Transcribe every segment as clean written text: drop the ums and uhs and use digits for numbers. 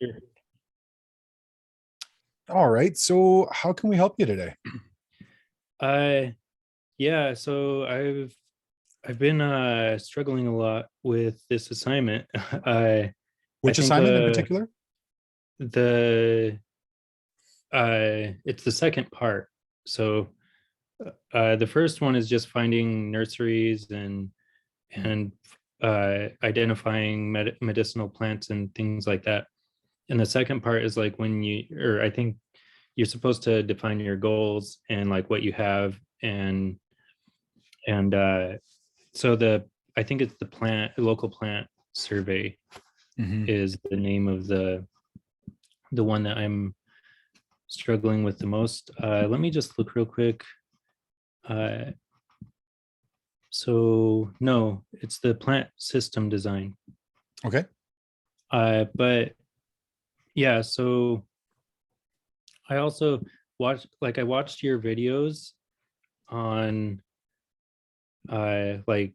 Sure. All right. So how can we help you today? Uh, yeah, so I've been struggling a lot with this assignment. I Which think assignment in particular? the it's the second part. So the first one is just finding nurseries and identifying medicinal plants and things like that. And the second part is like when or I think you're supposed to define your goals and like what you have and so I think it's the local plant survey Mhm. is the name of the one that I'm struggling with the most. Let me just look real quick. Uh, so no, it's the plant system design. Okay. But yeah, so I also I watched your videos on like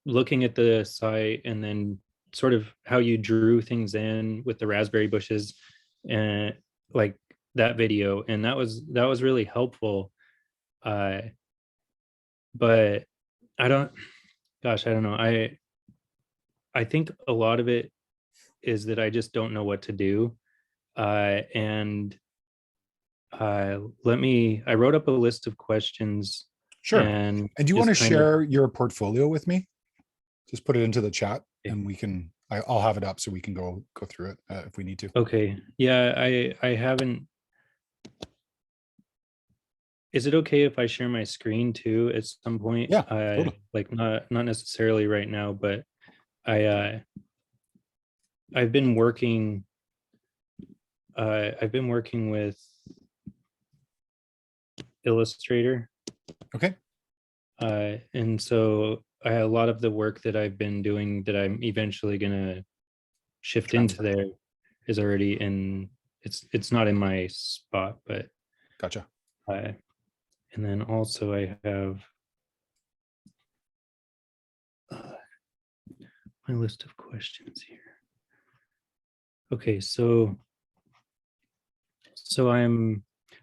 looking at the site and then sort of how you drew things in with the raspberry bushes and like that video, and that was really helpful. uh but I don't gosh, I don't know. I think a lot of it is that I just don't know what to do. And I wrote up a list of questions Sure. and And do you want just to kind of. share your portfolio with me? Just put it into the chat and I'll have it up so we can go through it if we need to. Okay, yeah, I haven't. Is it okay if I share my screen too at some point? Yeah, totally. Like not necessarily right now, but I I've been working with Illustrator, Okay. and so a lot of the work that I've been doing that I'm eventually gonna shift into Transfer. there is already in. It's not in my spot, but Gotcha. and then also I have my list of questions here. Okay, so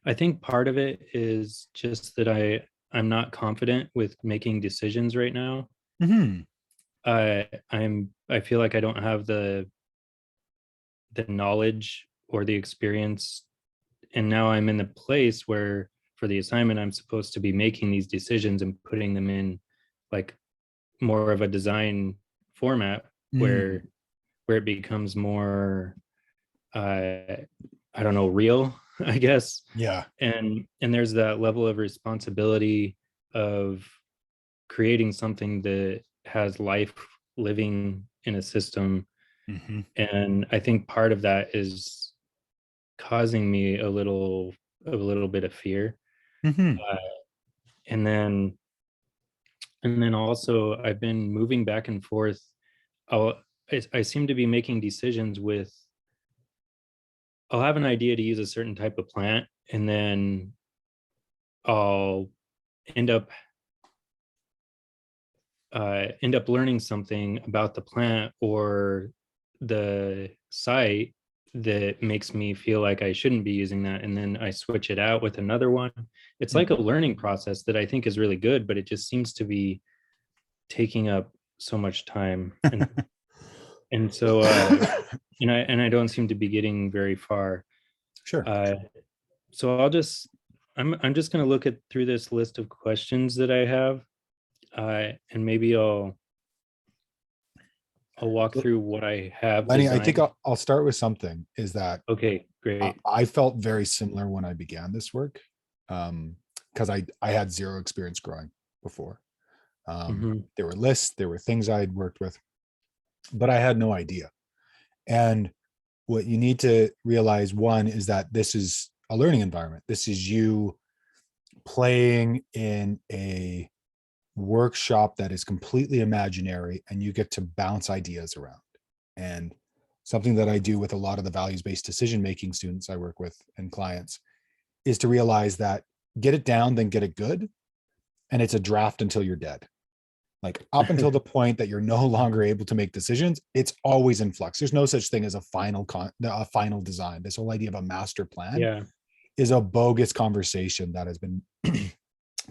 I think part of it is just that I'm not confident with making decisions right now. Hmm. I feel like I don't have the knowledge or the experience, and now I'm in the place where for the assignment I'm supposed to be making these decisions and putting them in like more of a design format Mm. where it becomes more I don't know, real, I guess. Yeah. And there's that level of responsibility of creating something that has life living in a system. Hmm. And I think part of that is causing me a little bit of fear. Hmm. uh, and then also I've been moving back and forth. I seem to be making decisions with. I'll have an idea to use a certain type of plant, and then I'll end up learning something about the plant or the site that makes me feel like I shouldn't be using that, and then I switch it out with another one. It's like a learning process that I think is really good, but it just seems to be taking up so much time, and so and I don't seem to be getting very far. Sure. uh so I'm just going to look at through this list of questions that I have, and maybe I'll walk through what I have Lenny, I think designed. I'll start with something is that Okay, great. I felt very similar when I began this work because I had zero experience growing before. Hmm. There were lists, there were things I had worked with, but I had no idea. And what you need to realize, one, is that this is a learning environment. This is you playing in a workshop that is completely imaginary and you get to bounce ideas around. And something that I do with a lot of the values-based decision-making students I work with and clients is to realize that get it down, then get it good. And it's a draft until you're dead. Like up until the point that you're no longer able to make decisions, it's always in flux. There's no such thing as a final design. This whole idea of a master plan Yeah. is a bogus conversation that has been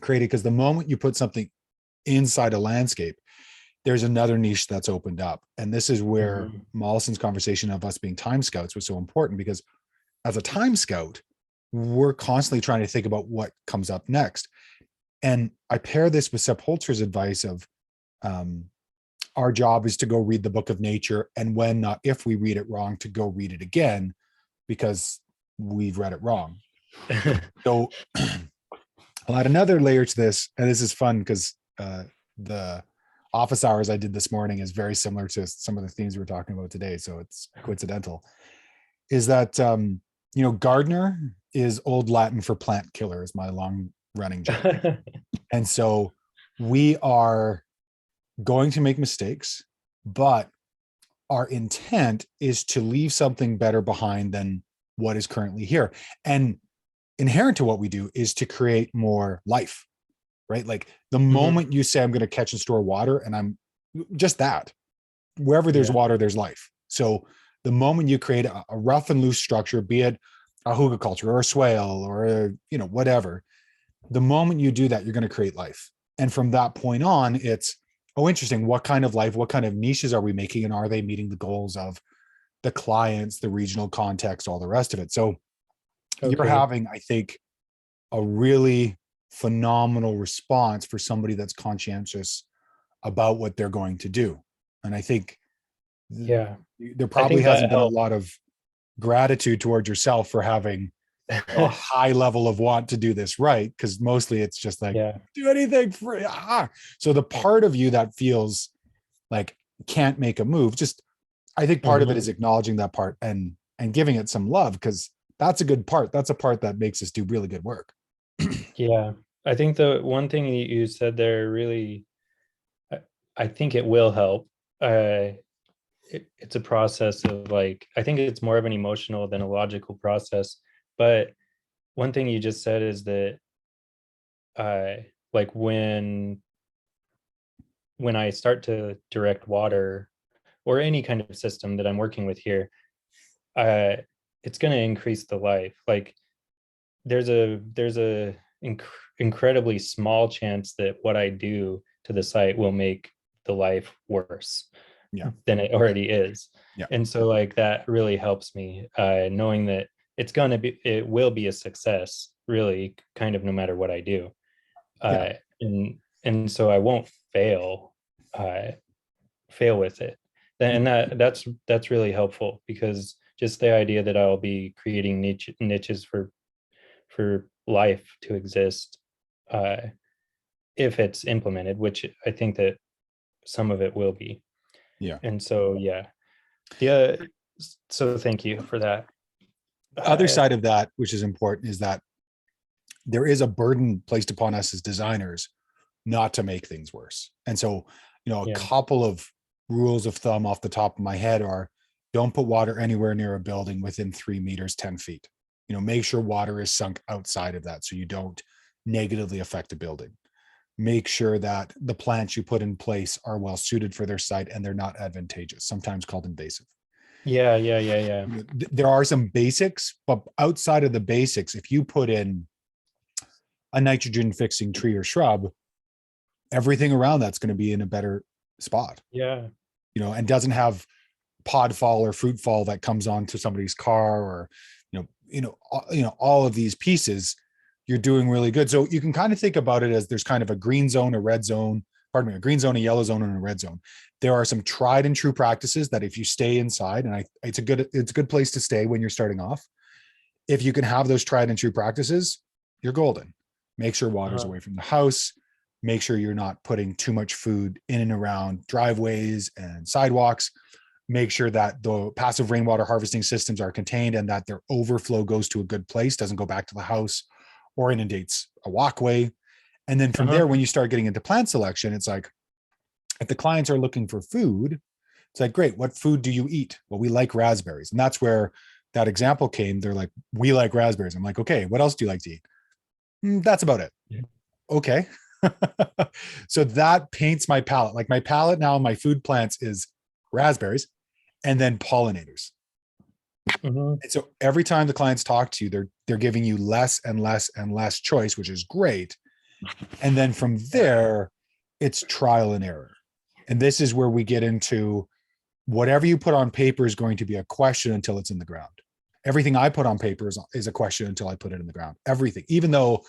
created, because the moment you put something inside a landscape, there's another niche that's opened up. And this is where Mhm. Mollison's conversation of us being time scouts was so important, because as a time scout, we're constantly trying to think about what comes up next. And I pair this with Sepp Holzer's advice of our job is to go read the book of nature, and when not if we read it wrong, to go read it again because we've read it wrong. So I'll add another layer to this, and this is fun because the office hours I did this morning is very similar to some of the themes we're talking about today, so it's coincidental. Is that gardener is old Latin for plant killer, is my long running joke. And so we are going to make mistakes, but our intent is to leave something better behind than what is currently here. And inherent to what we do is to create more life, right? Like the moment you say, I'm going to catch and store water, and I'm just that, wherever there's Yeah. water, there's life. So the moment you create a rough and loose structure, be it a hugelkultur or a swale or whatever, the moment you do that, you're going to create life. And from that point on, it's, oh, interesting. What kind of life, what kind of niches are we making? And are they meeting the goals of the clients, the regional context, all the rest of it? So you're Okay. having, I think, a really phenomenal response for somebody that's conscientious about what they're going to do. And I think Yeah. there I probably think that hasn't been a helped. lot of gratitude towards yourself for having a high level of want to do this right, because mostly it's just like, Yeah. do anything for so the part of you that feels like can't make a move, just I think part of it is Mhm. acknowledging that part and giving it some love, because that's a good part. That's a part that makes us do really good work. Yeah. I think the one thing you said there really, I, I think it will help. It's a process of like, I think it's more of an emotional than a logical process. But one thing you just said is that like when I start to direct water or any kind of system that I'm working with here, uh, it's going to increase the life. Like there's a incredibly small chance that what I do to the site will make the life worse Yeah. than it already is. Yeah. And so like that really helps me, knowing that it will be a success, really, kind of no matter what I do. Yeah. Uh, and so I won't uh, fail with it. And that's really helpful, because just the idea that I'll be creating niches for life to exist, uh, if it's implemented, which I think that some of it will be. Yeah. And so yeah, yeah. So thank you for that. The other Uh, side of that, which is important, is that there is a burden placed upon us as designers not to make things worse. And so, a yeah, couple of rules of thumb off the top of my head are: don't put water anywhere near a building within 3 meters, 10 feet. Make sure water is sunk outside of that so you don't negatively affect a building. Make sure that the plants you put in place are well suited for their site and they're not advantageous, sometimes called invasive. yeah. There are some basics, but outside of the basics, if you put in a nitrogen fixing tree or shrub, everything around that's going to be in a better spot, Yeah. and doesn't have pod fall or fruit fall that comes onto somebody's car, or all of these pieces. You're doing really good. So you can kind of think about it as there's kind of a green zone, a red zone, pardon me, a green zone, a yellow zone, and a red zone. There are some tried and true practices that if you stay inside, and it's a good place to stay when you're starting off. If you can have those tried and true practices, you're golden. Make sure water's Uh-huh. away from the house. Make sure you're not putting too much food in and around driveways and sidewalks. Make sure that the passive rainwater harvesting systems are contained and that their overflow goes to a good place, doesn't go back to the house or inundates a walkway. And then from Uh-huh. there, when you start getting into plant selection, it's like, if the clients are looking for food, it's like, great, what food do you eat? Well, we like raspberries. And that's where that example came. They're like, we like raspberries. I'm like, okay, what else do you like to eat? That's about it. Okay. So that paints my palette. Like my palette now, my food plants is raspberries and then pollinators. Mhm. And so every time the clients talk to you, they're giving you less and less and less choice, which is great. And then from there, it's trial and error. And this is where we get into whatever you put on paper is going to be a question until it's in the ground. Everything I put on paper is a question until I put it in the ground. Everything, even though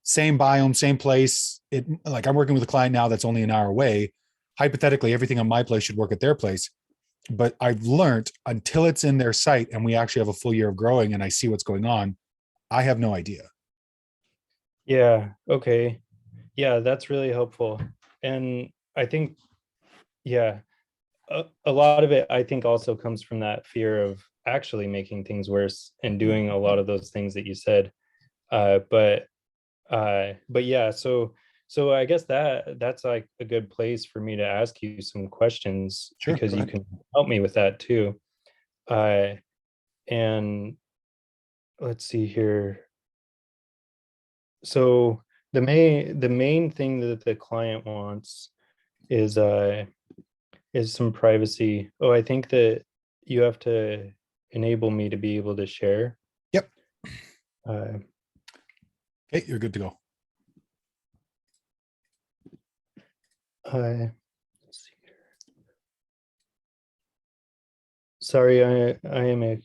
same biome, same place. It like I'm working with a client now that's only an hour away. Hypothetically, everything on my place should work at their place. But I've learned until it's in their site and we actually have a full year of growing and I see what's going on, I have no idea. Yeah, okay. Yeah, that's really helpful. And I think, yeah, a lot of it, I think, also comes from that fear of actually making things worse and doing a lot of those things that you said. But yeah, so I guess that's like a good place for me to ask you some questions Sure, because go you ahead. can help me with that too. Uh, and let's see here. So the main thing that the client wants is some privacy. Oh, I think that you have to enable me to be able to share. Yep. Uh, Okay, you're good to go. let's see. Sorry, I am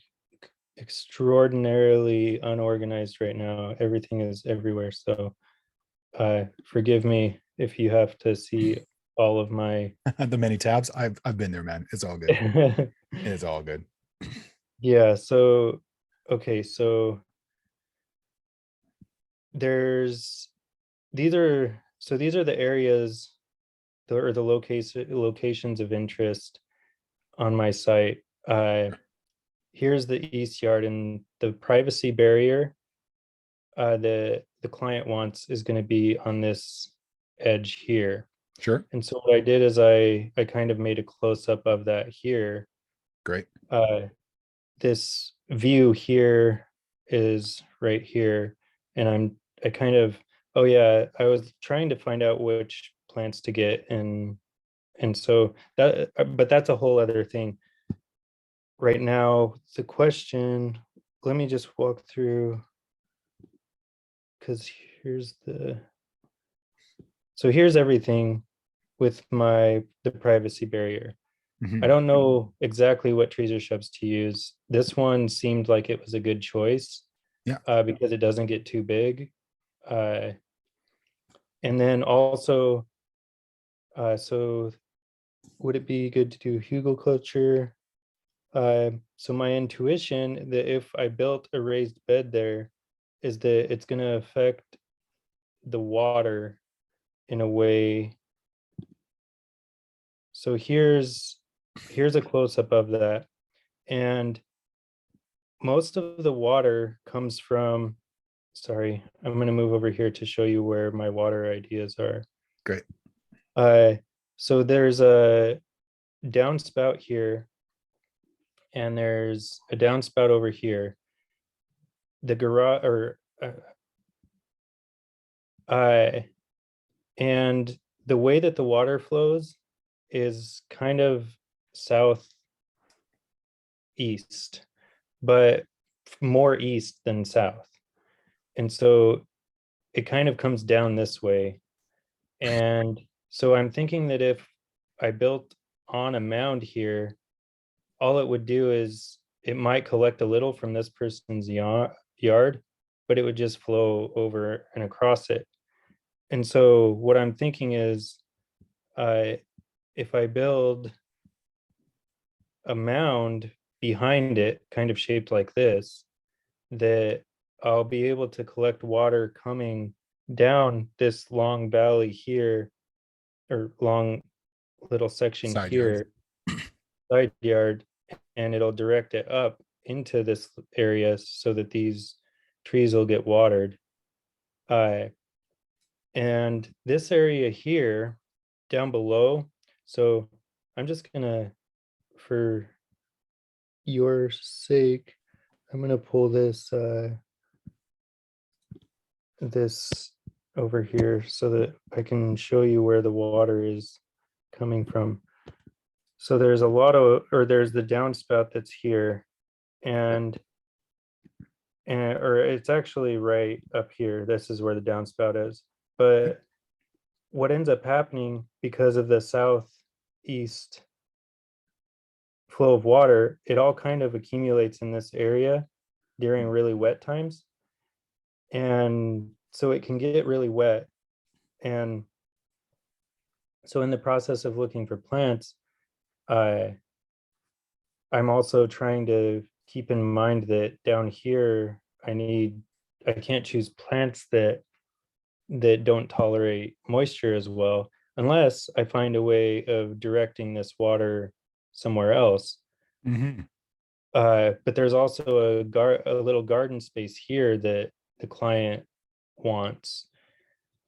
extraordinarily unorganized right now. Everything is everywhere, so forgive me if you have to see all of my. The many tabs. I've been there, man. It's all good. It's all good. Yeah, so okay, so there's these are the areas or the locations of interest on my site. Here's the east yard, and the privacy barrier the client wants is going to be on this edge here. Sure. And so what I did is I kind of made a close up of that here. Great. Uh, this view here is right here, and I kind of, oh yeah, I was trying to find out which plants to get, and so that, but that's a whole other thing. Right now, the question, let me just walk through, because here's the, so here's everything with the privacy barrier. I Mhm. don't know exactly what trees or shrubs to use. This one seemed like it was a good choice Yeah. because it doesn't get too big. Uh, and then also, so would it be good to do hugel culture? So my intuition that if I built a raised bed there is that it's going to affect the water in a way. So here's a close up of that. And most of the water comes from, sorry, I'm going to move over here to show you where my water ideas are. Great. Uh, so there's a downspout here, and there's a downspout over here. The garage, or and the way that the water flows is kind of southeast, but more east than south. And so it kind of comes down this way. And so I'm thinking that if I built on a mound here, all it would do is it might collect a little from this person's yard, but it would just flow over and across it. And so what I'm thinking is, uh, if I build a mound behind it, kind of shaped like this, that I'll be able to collect water coming down this long valley here, or long little section Side yard. here, side yard, and it'll direct it up into this area so that these trees will get watered. Uh, and this area here down below, so I'm just gonna, for your sake, I'm gonna pull this this over here so that I can show you where the water is coming from. So there's a lot of, or there's the downspout that's here, and or it's actually right up here. This is where the downspout is. But what ends up happening because of the southeast flow of water, it all kind of accumulates in this area during really wet times. And so it can get really wet. And so in the process of looking for plants, I'm also trying to keep in mind that down here, I can't choose plants that don't tolerate moisture as well, unless I find a way of directing this water somewhere else. Mhm. But there's also a little garden space here that the client wants.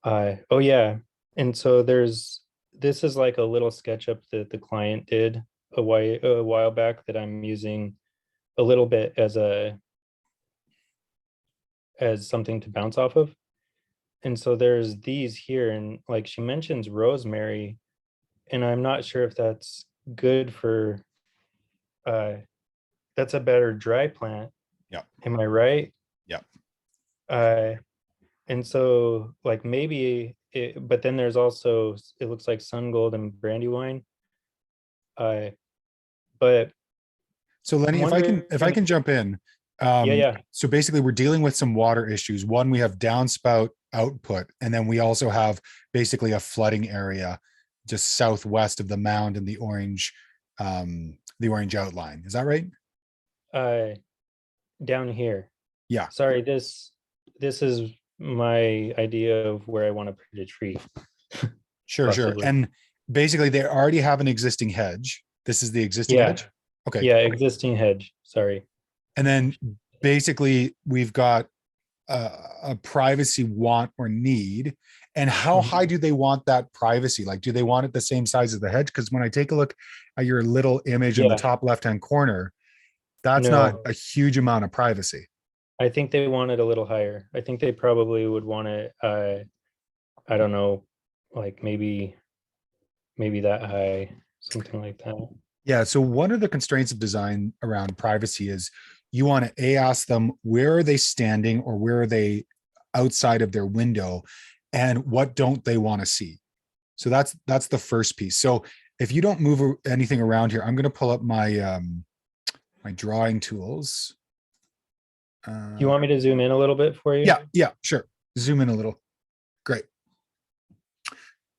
Oh yeah, and so this is like a little SketchUp that the client did a while back that I'm using a little bit as something to bounce off of. And so there's these here, and like she mentions rosemary, and I'm not sure if that's good for uh that's a better dry plant. Yeah. Am I right? Yeah. Uh and so like maybe it, but then there's also it looks like sun gold and brandywine. Uh but So I'm Lenny, wondering, if I can jump in, yeah, yeah, so basically we're dealing with some water issues. One, we have downspout output, and then we also have basically a flooding area just southwest of the mound and the orange outline. Is that right? uh down here. Yeah. Sorry, this is my idea of where I want to put a tree, Sure, sure. possibly. And basically they already have an existing hedge. This is the existing Yeah, hedge. Okay. yeah, existing hedge. Sorry. And then basically we've got a privacy want or need. And how high Mhm. do they want that privacy? Like, do they want it the same size as the hedge? Because when I take a look at your little image in the Yeah, top left-hand corner, that's not no, a huge amount of privacy. I think they want it a little higher. I think they probably would want it, I don't know, like maybe that high, something like that. Yeah. So one of the constraints of design around privacy is you want to ask them where are they standing or where are they outside of their window and what don't they want to see. So that's the first piece. So if you don't move anything around here, I'm going to pull up my drawing tools. Do you want me to zoom in a little bit for you? Yeah, sure. Zoom in a little. Great.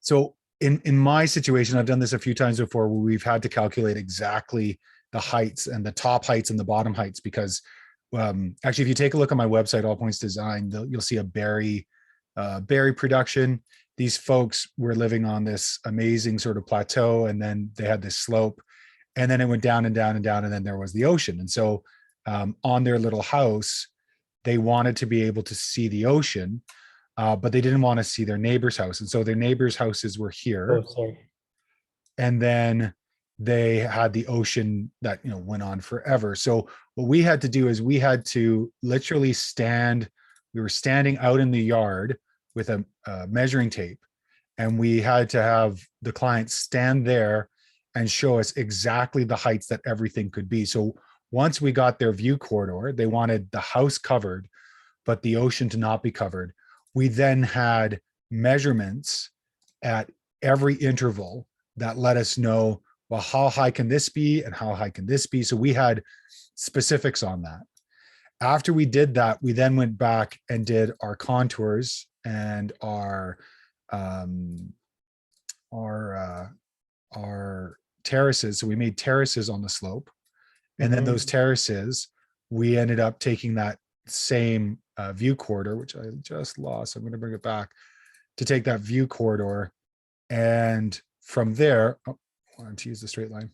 So in my situation, I've done this a few times before where we've had to calculate exactly the heights and the top heights and the bottom heights because actually, if you take a look at my website, All Points Design, you'll see a berry production. These folks were living on this amazing sort of plateau, and then they had this slope, and then it went down and down and down, and then there was the ocean. And so on their little house, they wanted to be able to see the ocean, but they didn't want to see their neighbor's house. And so their neighbor's houses were Oh, here. sorry. And then they had the ocean that, went on forever. So what we had to do is we had to literally we were standing out in the yard with a measuring tape. And we had to have the client stand there and show us exactly the heights that everything could be. So once we got their view corridor, they wanted the house covered, but the ocean to not be covered. We then had measurements at every interval that let us know, well, how high can this be and how high can this be? So we had specifics on that. After we did that, we then went back and did our contours and um, our terraces. So we made terraces on the slope, and then those Mhm. terraces, we ended up taking that same view corridor, which I just lost. I'm going to bring it back to take that view corridor, and from there, I wanted to use the straight line.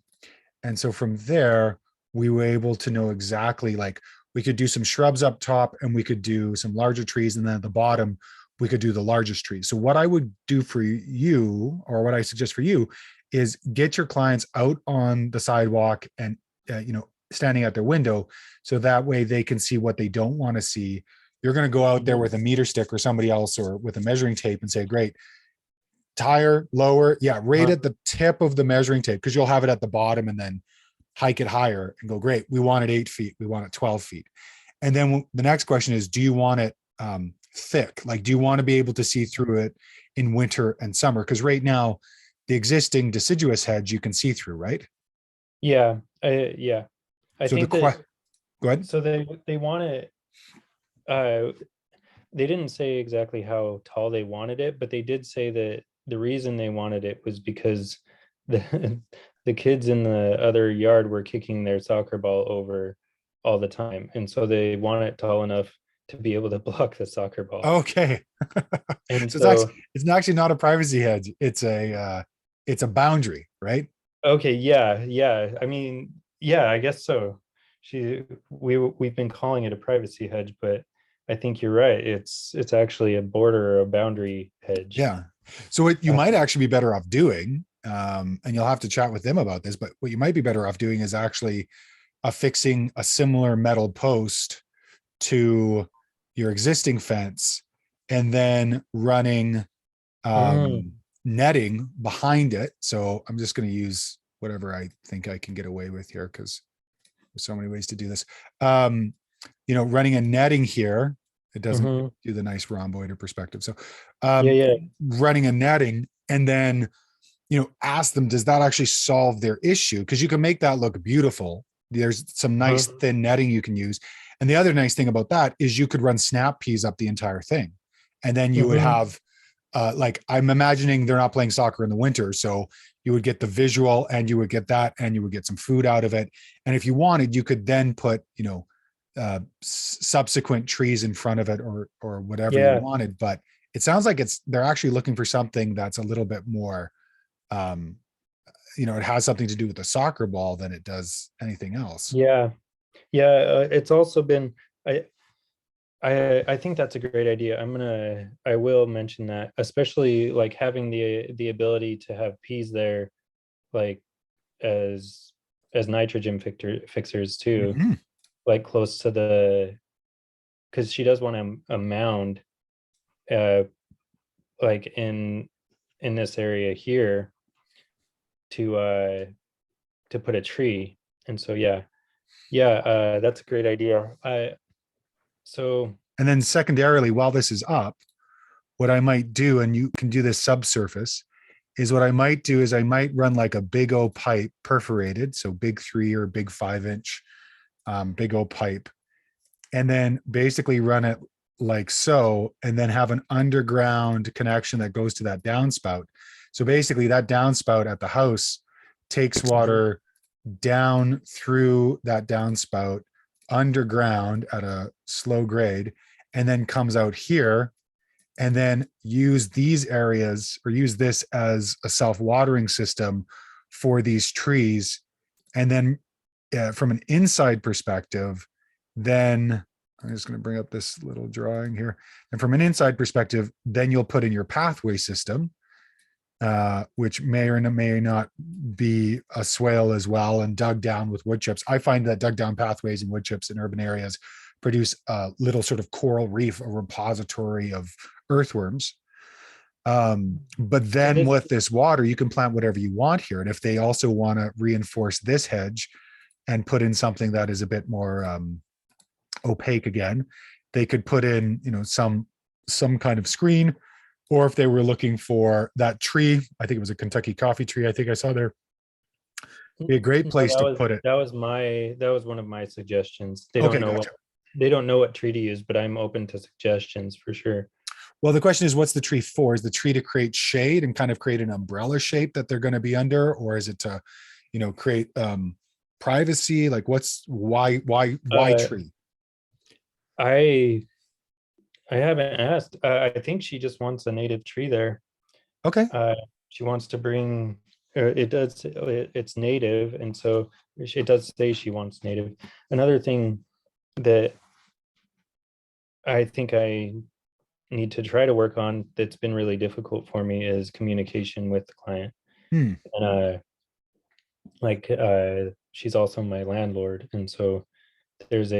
And so from there, we were able to know exactly, like, we could do some shrubs up top and we could do some larger trees. And then at the bottom, we could do the largest trees. So what I would do for you, or what I suggest for you, is get your clients out on the sidewalk and, standing at their window. So that way they can see what they don't want to see. You're going to go out there Mhm. with a meter stick or somebody else or with a measuring tape and say, great, higher, lower. Yeah, right Uh, at the tip of the measuring tape, because you'll have it at the bottom and then hike it higher and go, great, we want it 8 feet. We want it 12 feet. And then the next question is, do you want it thick? Like, do you want to be able to see through it in winter and summer? Because right now, the existing deciduous hedge you can see through, right? yeah, yeah. I So the think that question, go ahead. so they want it. Uh, they didn't say exactly how tall they wanted it, but they did say that the reason they wanted it was because the the kids in the other yard were kicking their soccer ball over all the time, and so they want it tall enough to be able to block the soccer ball. Okay. And So so, it's actually not a privacy hedge. It's a boundary, right? okay, yeah, yeah. I mean, yeah, I guess so. We've been calling it a privacy hedge, but I think you're right. It's actually a border or a boundary hedge. Yeah. So what you Uh, might actually be better off doing, and you'll have to chat with them about this, but what you might be better off doing is actually affixing a similar metal post to your existing fence and then running mm, netting behind it. So I'm just going to use whatever I think I can get away with here because there's so many ways to do this. Um, running a netting here, it doesn't mhm. do the nice rhomboid perspective. So Yeah, yeah. running a netting and then, ask them, does that actually solve their issue? Because you can make that look beautiful. There's some nice Uh-huh. thin netting you can use. And the other nice thing about that is you could run snap peas up the entire thing. And then you would Mhm. have, like, I'm imagining they're not playing soccer in the winter. So you would get the visual and you would get that and you would get some food out of it. And if you wanted, you could then put, subsequent trees in front of it or whatever you Yeah, wanted. But it sounds like they're actually looking for something that's a little bit more, um, it has something to do with the soccer ball than it does anything else. yeah, yeah. It's also been I I think that's a great idea. I will mention that, especially like having the ability to have peas there, like as nitrogen fixers too, Mhm. like close to the, because she does want a mound, uh, like in this area here to to put a tree. And so yeah, yeah, that's a great idea. I so And then secondarily, while this is up, what I might do, and you can do this subsurface, is what I might do is I might run like a big O pipe perforated, so big 3 or big 5 inch big O pipe, and then basically run it like so, and then have an underground connection that goes to that downspout. So basically, that downspout at the house takes Mhm. water down through that downspout underground at a slow grade, and then comes out here and then use these areas or use this as a self-watering system for these trees. And then from an inside perspective, then I'm just going to bring up this little drawing here. And from an inside perspective, then you'll put in your pathway system, which may or may not be a swale as well and dug down with wood chips. I find that dug down pathways and wood chips in urban areas produce a little sort of coral reef, a repository of earthworms. But So then this with this water, you can plant whatever you want here. And if they also want to reinforce this hedge and put in something that is a bit more opaque again, they could put in, some kind of screen. Or if they were looking for that tree, I think it was a Kentucky coffee tree, I think I saw there, be a great no, place to put it. that was one of my suggestions. Okay, gotcha. They don't know what tree to use, but I'm open to suggestions for sure. Well, the question is, what's the tree for? Is the tree to create shade and kind of create an umbrella shape that they're going to be under, or is it to, create privacy? Like, why Uh, tree? I I haven't asked. I think she just wants a native tree there. Okay. Uh, she wants to bring. It does. It's native, and so it does say she wants native. Another thing that I think I need to try to work on that's been really difficult for me is communication with the client. Hmm. And she's also my landlord, and so there's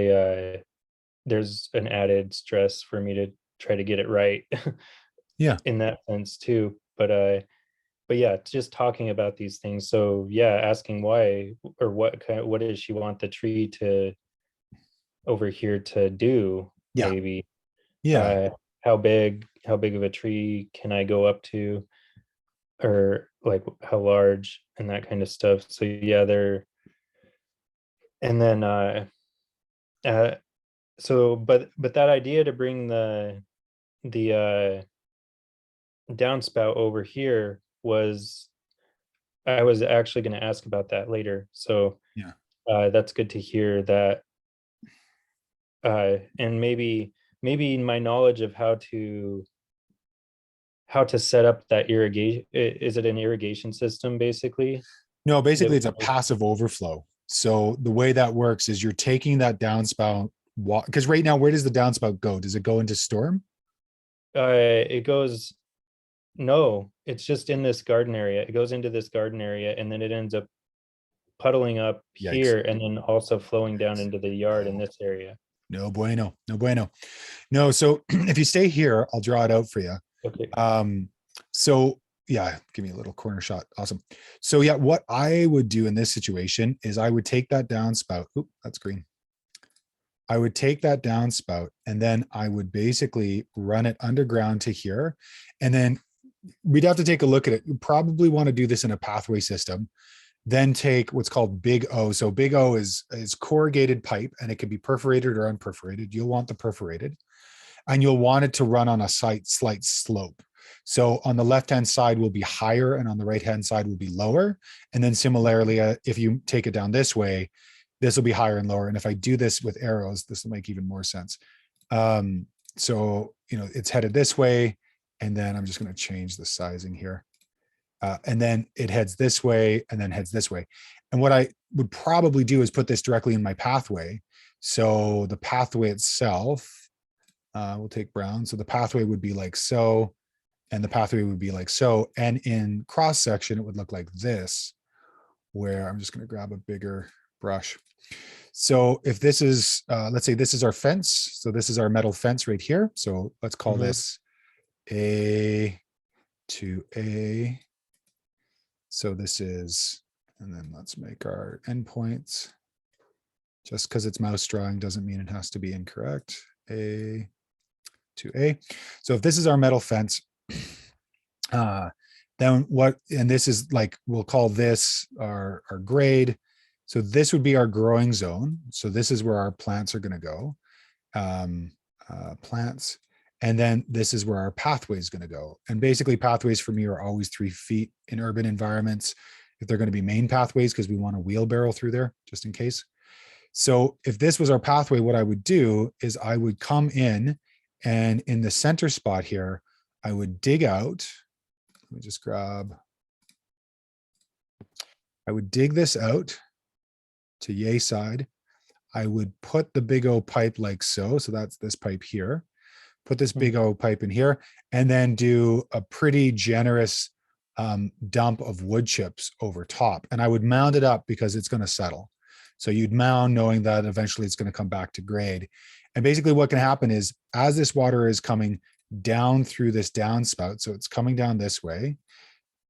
there's an added stress for me to try to get it right Yeah. in that sense too. But yeah, just talking about these things. So yeah, asking why, or what does she want the tree to over here to do, Yeah. maybe. Yeah. uh how big of a tree can I go up to, or like how large and that kind of stuff. So yeah, they're, and then uh so but that idea to bring the downspout over here was, I was actually going to ask about that later. So Yeah. that's good to hear that. And maybe my knowledge of how to set up that irrigation, is it an irrigation system basically No, that basically it's a passive overflow. So the way that works is you're taking that downspout, because right now, where does the downspout go? Does it go into storm? it goes, no, it's just in this garden area. It goes into this garden area and then it ends up puddling up Yikes. here and then also flowing down into the yard in No, this area. no bueno. No bueno. No. So if you stay here, I'll draw it out for you. Okay. So yeah, give me a little corner shot. Awesome. So yeah, what I would do in this situation is I would take that downspout. Oop, that's green. I would take that downspout and then I would basically run it underground to here. And then we'd have to take a look at it. You probably want to do this in a pathway system. Then take what's called Big O. So Big O is corrugated pipe and it can be perforated or unperforated. You'll want the perforated and you'll want it to run on a slight slope. So on the left-hand side will be higher and on the right-hand side will be lower. And then similarly, if you take it down this way, this will be higher and lower. And if I do this with arrows, this will make even more sense. So, it's headed this way. And then I'm just going to change the sizing here. And then it heads this way and then heads this way. And what I would probably do is put this directly in my pathway. So the pathway itself, we'll take brown. So the pathway would be like so, and the pathway would be like so. And in cross section, it would look like this, where I'm just going to grab a bigger brush. So if this is, let's say this is our fence. So this is our metal fence right here. So let's call this A to A. So this is, and then let's make our endpoints. Just because it's mouse drawing doesn't mean it has to be incorrect. A to A. So if this is our metal fence, then what, and this is like, we'll call this our grade. So this would be our growing zone. So this is where our plants are going to go, plants. And then this is where our pathway is going to go. And basically pathways for me are always 3 feet in urban environments. If they're going to be main pathways, because we want to wheelbarrow through there just in case. So if this was our pathway, what I would do is I would come in and in the center spot here, I would dig out. Let me just grab. I would dig this out to yay side. I would put the Big O pipe like so. So that's this pipe here. Put this Big O pipe in here and then do a pretty generous dump of wood chips over top. And I would mound it up because it's going to settle. So you'd mound knowing that eventually it's going to come back to grade. And basically what can happen is as this water is coming down through this downspout, so it's coming down this way,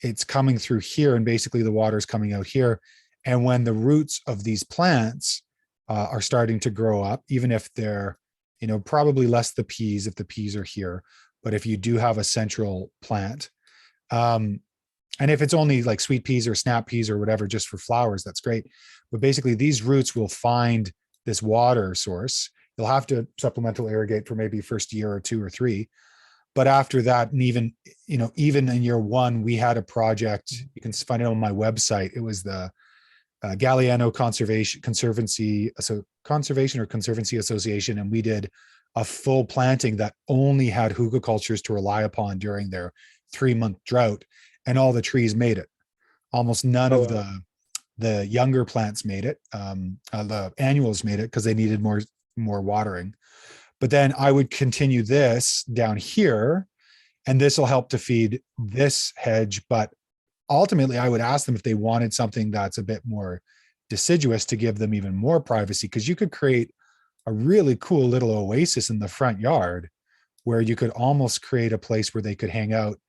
it's coming through here and basically the water is coming out here. And when the roots of these plants are starting to grow up, even if they're, probably less the peas if the peas are here, but if you do have a central plant, and if it's only like sweet peas or snap peas or whatever, just for flowers, that's great. But basically these roots will find this water source. You'll have to supplemental irrigate for maybe first year or 2 or 3. But after that, and even in year 1, we had a project, you can find it on my website. It was the Galliano Conservancy Association, and we did a full planting that only had hugelkulturs to rely upon during their 3-month drought, and all the trees made it. Almost none of the younger plants made it. The annuals made it because they needed more watering. But then I would continue this down here, and this will help to feed this hedge. But ultimately, I would ask them if they wanted something that's a bit more deciduous to give them even more privacy, because you could create a really cool little oasis in the front yard where you could almost create a place where they could hang out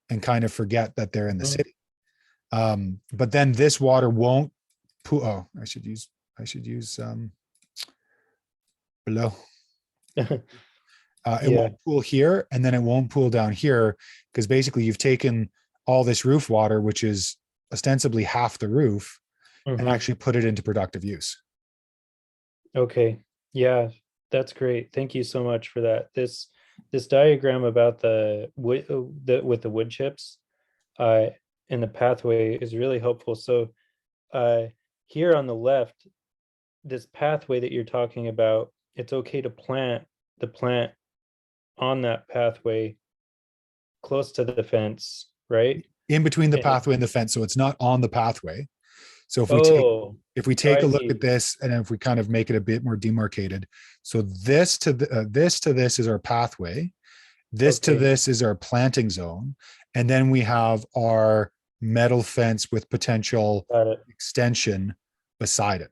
and kind of forget that they're in the Mhm. city. But then this water won't pool. Oh, I should use below. It Yeah. won't pool here, and then it won't pool down here, because basically you've taken all this roof water, which is ostensibly half the roof, and Hmm. actually put it into productive use. Okay. Yeah, that's great. Thank you so much for that. This diagram about the wood with the wood chips uh in the pathway is really helpful. So uh here on the left, this pathway that you're talking about, it's okay to plant the plant on that pathway close to the fence, right? In between the And pathway and the fence, so it's not on the pathway. So oh, if we oh, take I a look at see. this, and if we kind of make it a bit more demarcated, so this to this is our pathway, this to Okay, this is our planting zone, and then we have our metal fence with potential got it. extension beside it.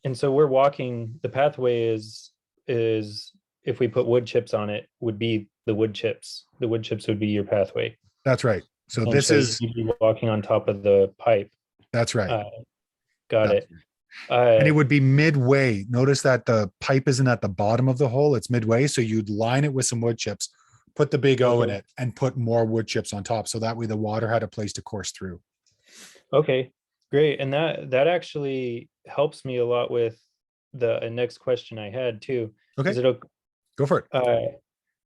And so we're walking, the pathway is if we put wood chips on it, would be the wood chips. The wood chips would be your pathway. That's right. So this Essentially, is you'd be walking on top of the pipe. that's right. Uh, got That's it. right. And Uh, it would be midway. Notice that the pipe isn't at the bottom of the hole, it's midway. So you'd line it with some wood chips, put the big O in okay. it, and put more wood chips on top. So that way the water had a place to course through. Okay, great. And that actually helps me a lot with the next question I had too. Okay, Is it okay? go for it.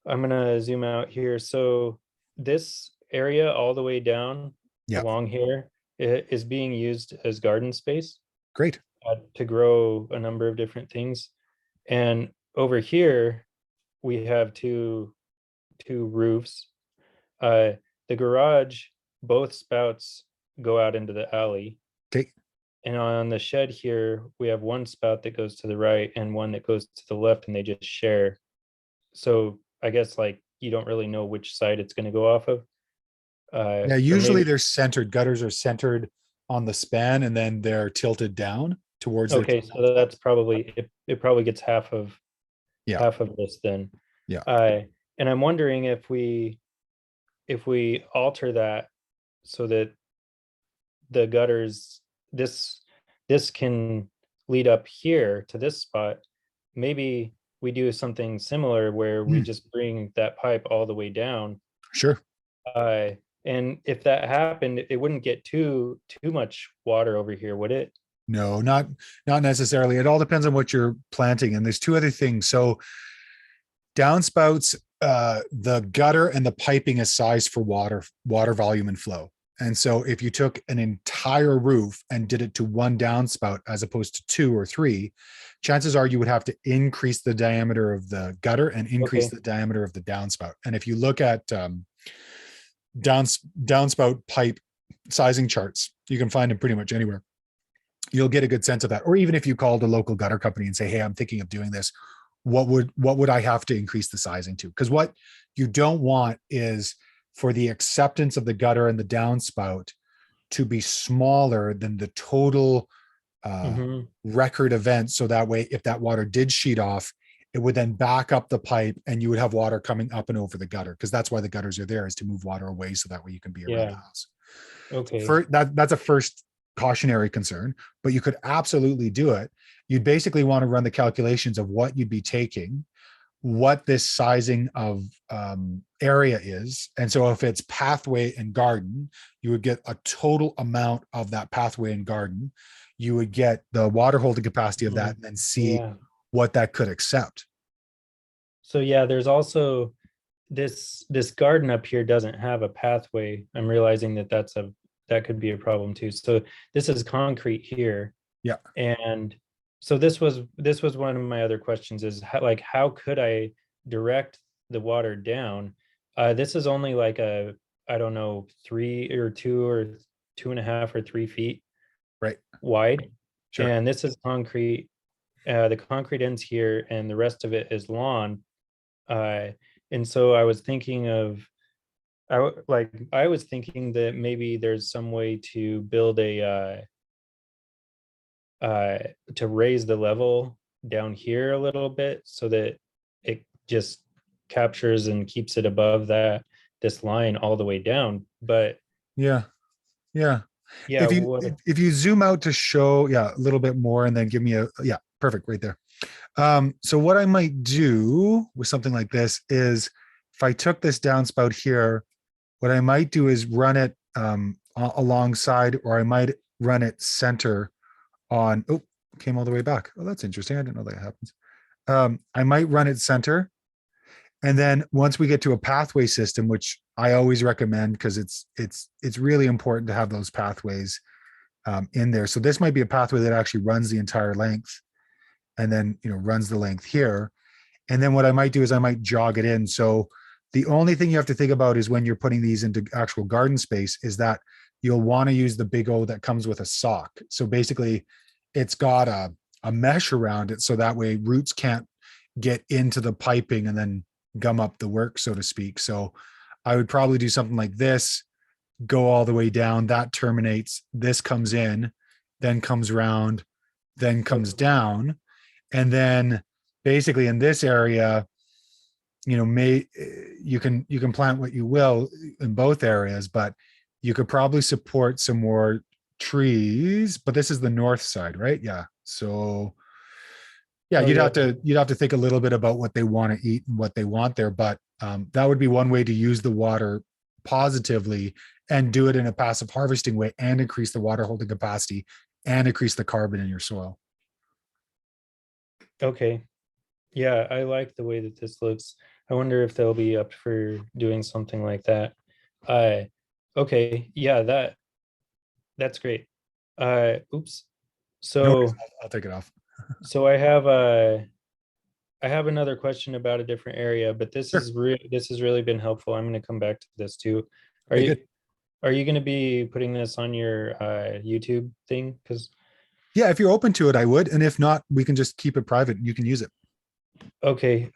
I'm gonna zoom out here. So this area all the way down Yeah, along here is being used as garden space great. to grow a number of different things. And over here, we have two roofs. Uh, the garage, both spouts go out into the alley. Okay. And on the shed here, we have one spout that goes to the right and one that goes to the left, and they just share. So I guess like you don't really know which side it's going to go off of. Yeah, Or usually maybe, they're centered. Gutters are centered on the span, and then they're tilted down towards their okay, two so that's downspouts. probably it probably gets Yeah, half of this then. yeah. Uh, and I'm wondering if we alter that so that the gutters this this can lead up here to this spot. Maybe we do something similar where we Hmm, just bring that pipe all the way down. sure. Uh, and if that happened, it wouldn't get too much water over here, would it? No, not necessarily. It all depends on what you're planting. And there's two other things. So downspouts, the gutter and the piping is sized for water volume and flow. And so if you took an entire roof and did it to one downspout as opposed to two or three, chances are you would have to increase the diameter of the gutter and increase Okay. the diameter of the downspout. And if you look at downspout pipe sizing charts, you can find them pretty much anywhere. You'll get a good sense of that. Or even if you called a local gutter company and say, "Hey, I'm thinking of doing this. What would I have to increase the sizing to?" Because what you don't want is for the acceptance of the gutter and the downspout to be smaller than the total Hmm. record event. So that way, if that water did sheet off, it would then back up the pipe and you would have water coming up and over the gutter, because that's why the gutters are there, is to move water away so that way you can be around the Yeah. house. Okay. That's a first cautionary concern, but you could absolutely do it. You'd basically want to run the calculations of what you'd be taking, what this sizing of area is. And so if it's pathway and garden, you would get a total amount of that pathway and garden. You would get the water holding capacity of that Mhm. and then see Yeah. what that could accept. So yeah, there's also this garden up here doesn't have a pathway. I'm realizing that that could be a problem too. So this is concrete here. Yeah. And so this was one of my other questions is how could I direct the water down? This is only like a, I don't know, 2.5 or 3 feet Right. wide. Sure. And this is concrete. The concrete ends here and the rest of it is lawn. Uh, and so I was thinking of, I was thinking that maybe there's some way to build a to raise the level down here a little bit so that it just captures and keeps it above this line all the way down. But Yeah. Yeah. yeah, what If you zoom out to show, yeah, a little bit more, and then give me a, yeah, perfect, right there. So what I might do with something like this is, if I took this downspout here, what I might do is run it alongside, or I might run it center on, oh, came all the way back. Oh, that's interesting. I didn't know that happens. I might run it center. And then once we get to a pathway system, which I always recommend, because it's really important to have those pathways in there. So this might be a pathway that actually runs the entire length, and then, you know, runs the length here. And then what I might do is I might jog it in. So the only thing you have to think about is, when you're putting these into actual garden space, is that you'll want to use the big O that comes with a sock. So basically it's got a mesh around it, so that way roots can't get into the piping and then gum up the work, so to speak. So I would probably do something like this, go all the way down, that terminates, this comes in, then comes round, then comes down. And then basically in this area, you know, you can plant what you will in both areas, but you could probably support some more trees. But this is the north side, right? Yeah. So yeah, oh yeah. you'd have to think a little bit about what they want to eat and what they want there. But that would be one way to use the water positively, and do it in a passive harvesting way, and increase the water holding capacity, and increase the carbon in your soil. Okay. Yeah, I like the way that this looks. I wonder if they'll be up for doing something like that. Uh, okay, yeah, that's great. Oops. No worries, So I'll take it off. so I have another question about a different area, but Sure. this has really been helpful. I'm going to come back to this too. Are Okay, you good. are you going to be putting this on your YouTube thing? Because Yeah, if you're open to it, I would. And if not, we can just keep it private and you can use it. okay,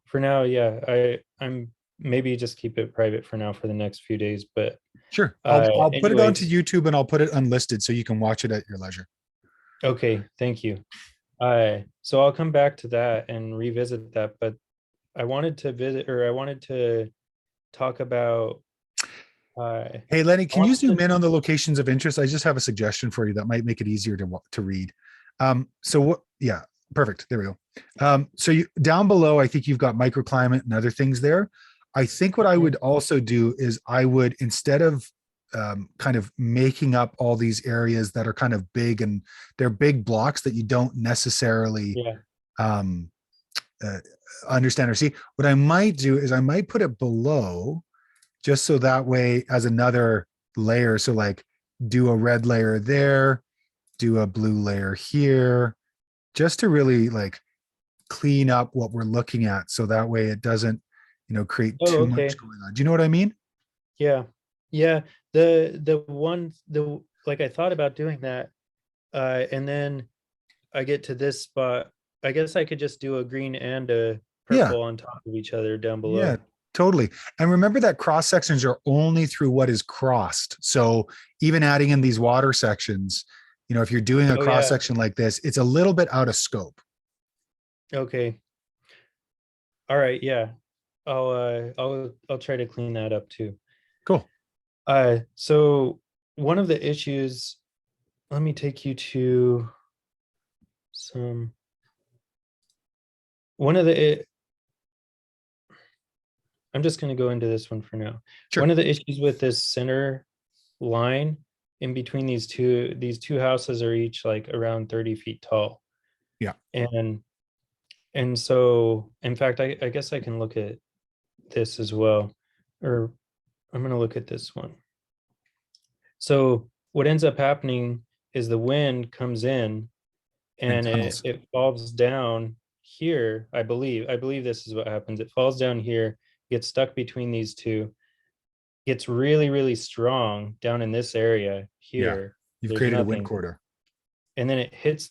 for now, yeah, I'm maybe just keep it private for now for the next few days. But Sure. I'll put it onto anyways, YouTube, and I'll put it unlisted so you can watch it at your leisure. okay, thank you. So I'll come back to that and revisit that, but I wanted to talk about I Hey, Lenny, can you wanted zoom to in on the locations of interest? I just have a suggestion for you that might make it easier to read. So what, yeah, perfect. There we go. So you, down below, I think you've got microclimate and other things there. I think what I would also do is, I would, instead of kind of making up all these areas that are kind of big, and they're big blocks that you don't necessarily yeah. um, uh, understand or see, what I might do is I might put it below, just so that way as another layer. So like, do a red layer there, do a blue layer here, just to really like clean up what we're looking at. So that way it doesn't, you know, create Oh, too much okay. going on. Do you know what I mean? Yeah. Yeah. The like I thought about doing that, and then I get to this spot. I guess I could just do a green and a Yeah. purple on top of each other down Yeah, below. totally. And remember that cross sections are only through what is crossed. So even adding in these water sections, you know, if you're doing a Oh cross yeah. section like this, it's a little bit out of scope. Okay. All right. Yeah. I'll try to clean that up too. Cool. So one of the issues, let me take you to some one of the I'm just going to go into this one for now. One Sure. of the issues with this center line in between these two houses are each like around 30 feet tall. Yeah. And so in fact, I guess I can look at this as well. Or I'm going to look at this one. So what ends up happening is the wind comes in And and tunnels. it falls down here. I believe this is what happens. It falls down here, gets stuck between these two, gets really, really strong down in this area Yeah. here. You've There's created a wind nothing. corridor. And then it hits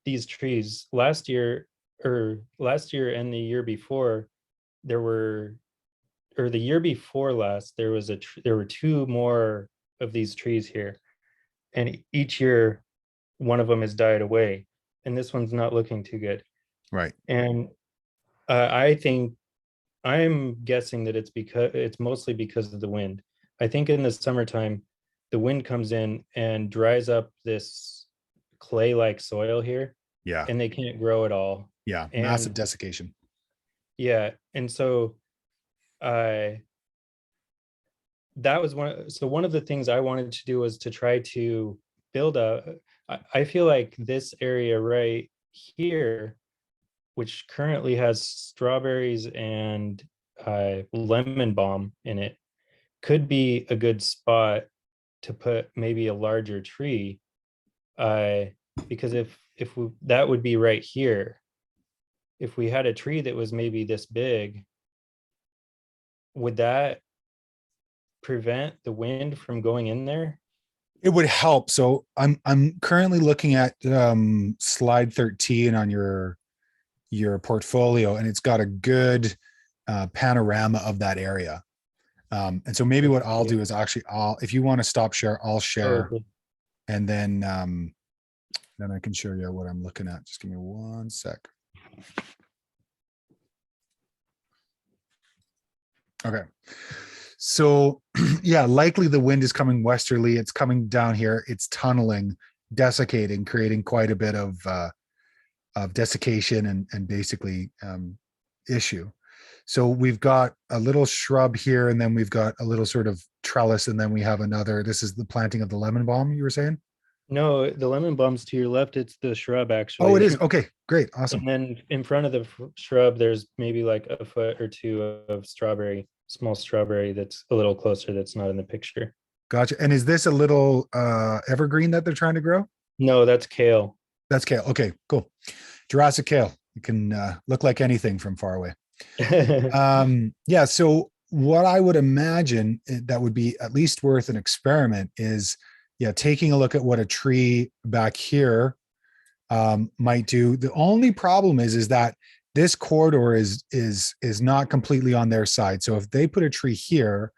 these trees. Last year and the year before, there were, or the year before last, there were two more of these trees here. And each year, one of them has died away. and this one's not looking too good. Right. And I think I'm guessing that it's mostly because of the wind. I think in the summertime, the wind comes in and dries up this clay-like soil here, Yeah. and they can't grow at all. Yeah. Massive And desiccation. yeah, and so I that was one of the things I wanted to do was to try to build a. I feel like this area right here, which currently has strawberries and lemon balm in it, could be a good spot to put maybe a larger tree. Uh, because that would be right here. If we had a tree that was maybe this big, would that prevent the wind from going in there? It would help. So I'm currently looking at slide 13 on your portfolio, and it's got a good panorama of that area. And so maybe what I'll do is actually if you want to stop share, I'll share, Okay. and then I can show you what I'm looking at. Just give me one sec. Okay. So yeah, likely the wind is coming westerly. It's coming down here. It's tunneling, desiccating, creating quite a bit of desiccation and basically issue. So we've got a little shrub here, and then we've got a little sort of trellis, and then we have another. This is the planting of the lemon balm, you were saying? No, the lemon balm's to your left. It's the shrub, Oh, it actually. is. Okay, great. Awesome. And then in front of the shrub, there's maybe like a foot or two of strawberry, small strawberry that's a little closer, that's not in the picture. Gotcha. And is this a little evergreen that they're trying to grow? No, that's kale. That's kale. Okay, cool. Jurassic kale. It can look like anything from far away. Yeah. So what I would imagine that would be at least worth an experiment is, yeah, taking a look at what a tree back here might do. The only problem is that this corridor is not completely on their side. So if they put a tree here,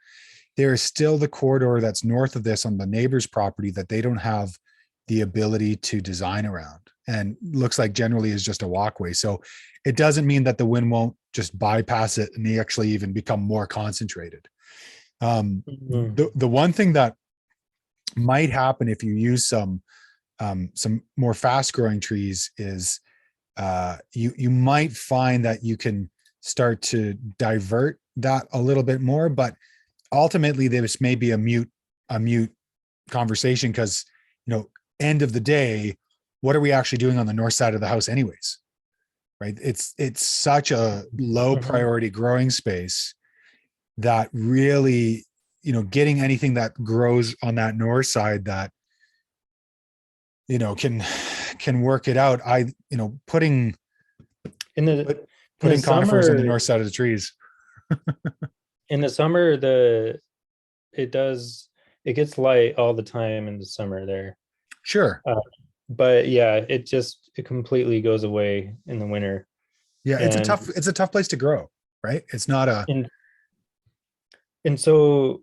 there is still the corridor that's north of this on the neighbor's property that they don't have the ability to design around, and looks like generally is just a walkway. So it doesn't mean that the wind won't just bypass it and they actually even become more concentrated. Mhm. The one thing that might happen if you use some more fast growing trees is you might find that you can start to divert that a little bit more, but ultimately this may be a mute conversation, because end of the day, what are we actually doing on the north side of the house anyways? Right? It's such a low Mhm. priority growing space that really, getting anything that grows on that north side that can work it out. Putting In the put, in the putting conifers on the summer, north side of the trees. in the summer, it does it gets light all the time in the summer there. Sure. Uh, but yeah, it completely goes away in the winter. Yeah, And it's a tough place to grow, right? It's not a and and so